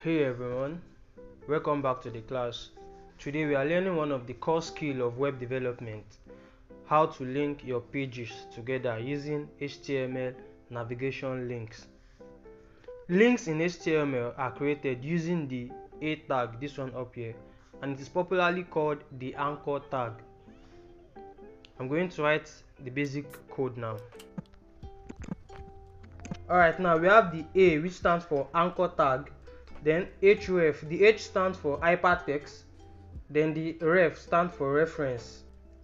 Hey everyone, welcome back to the class. Today we are learning one of the core skills of web development, how to link your pages together using HTML navigation links. Links in HTML are created using the A tag, this one up here, and it is popularly called the anchor tag. I'm going to write the basic code now. Alright, now we have the A, which stands for anchor tag. Then href, the H stands for hypertext, then the ref stands for reference.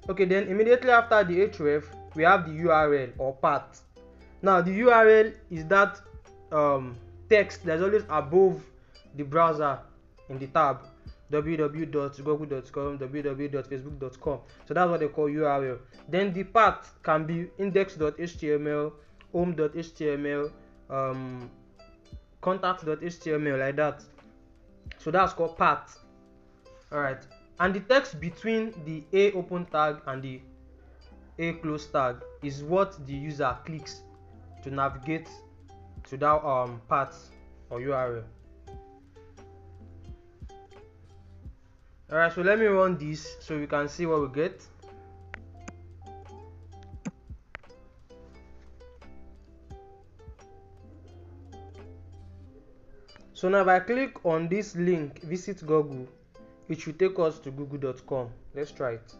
Okay, then immediately after the href we have the URL or path. Now the URL is that text that's always above the browser in the tab www.google.com, www.facebook.com. so that's what they call URL. Then the path can be index.html, home.html, contact.html, like that. So that's called path. Alright, and the text between the A open tag and the A close tag is what the user clicks to navigate to that path or URL. Alright, so let me run this so we can see what we get. So now if I click on this link, visit Google, it should take us to google.com. Let's try it.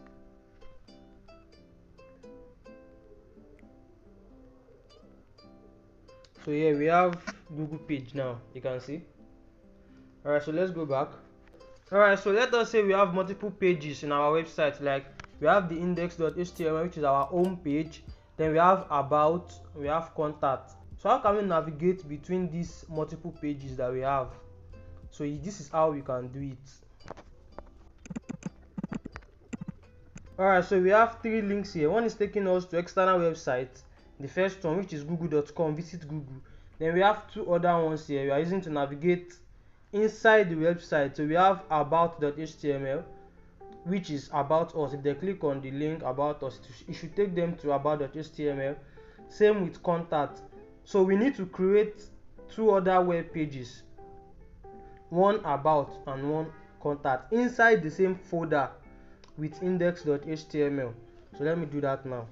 So here we have Google page now, you can see. Alright, so let's go back. Alright, so let us say we have multiple pages in our website. Like we have the index.html, which is our home page. Then we have about, we have contact. So how can we navigate between these multiple pages that we have? So this is how we can do it. Alright, so we have three links here. One is taking us to external websites. The first one, which is google.com, visit Google. Then we have two other ones here we are using to navigate inside the website. So we have about.html, which is about us. If they click on the link about us, it should take them to about.html. Same with contact. So we need to create two other web pages, one about and one contact, inside the same folder with index.html. So let me do that now.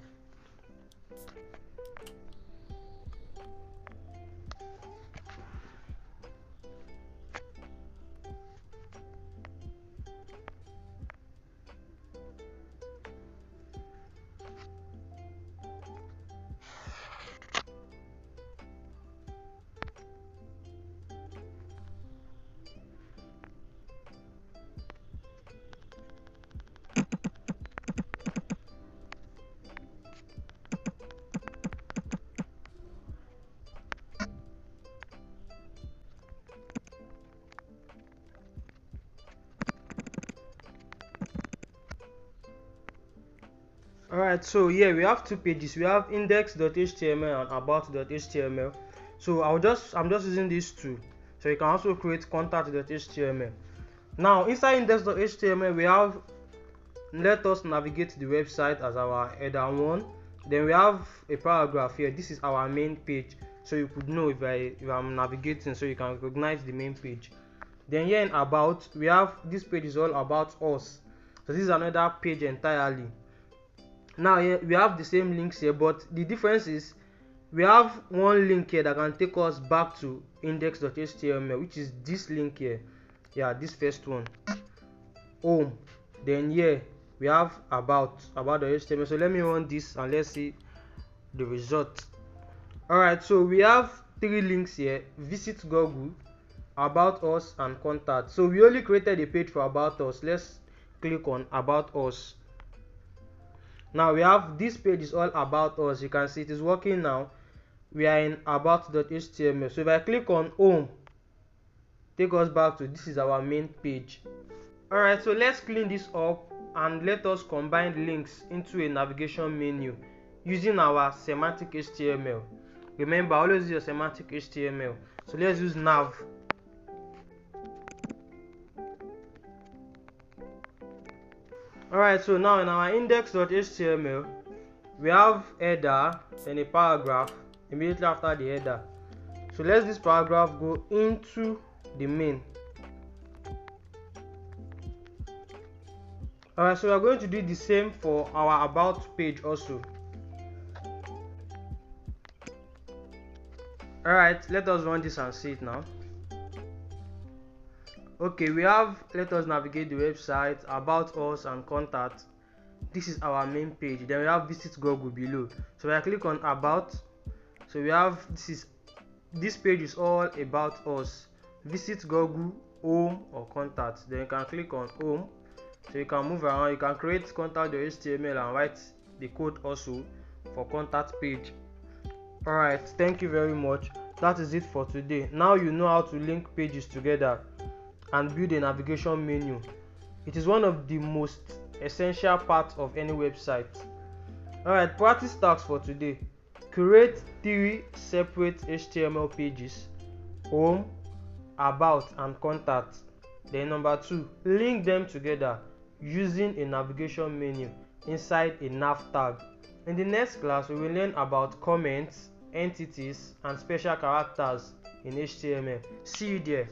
Alright, so here we have two pages. We have index.html and about.html. So I'm just using these two. So you can also create contact.html. Now inside index.html we have let us navigate the website as our header one. Then we have a paragraph here. This is our main page. So you could know if I'm navigating, so you can recognize the main page. Then here in about, we have this page is all about us. So this is another page entirely. Now here we have the same links here, but the difference is we have one link here that can take us back to index.html, which is this link here. Yeah, this first one, home. Then here we have about.html. So let me run this and let's see the result. Alright, so we have three links here: visit Google, about us, and contact. So we only created a page for about us. Let's click on about us. Now we have this page is all about us. You can see it is working now. We are in about.html. So if I click on home, take us back to this is our main page. Alright, so let's clean this up and let us combine links into a navigation menu using our semantic HTML. Remember, always use your semantic HTML. So let's use nav. Alright, so now in our index.html we have header, then a paragraph immediately after the header. So let this paragraph go into the main. Alright, so we are going to do the same for our about page also. Alright, let us run this and see it now. Okay, we have, let us navigate the website, about us and contact. This is our main page. Then we have visit Google below. So I click on about. So we have, this page is all about us. Visit Google, home or contact. Then you can click on home. So you can move around. You can create contact.html and write the code also for contact page. Alright, thank you very much. That is it for today. Now you know how to link pages together and build a navigation menu. It is one of the most essential parts of any website. Alright, practice tasks for today. Create 3 separate HTML pages: home, about and contact. Then number 2, link them together using a navigation menu inside a nav tag. In the next class, we will learn about comments, entities and special characters in HTML. See you there.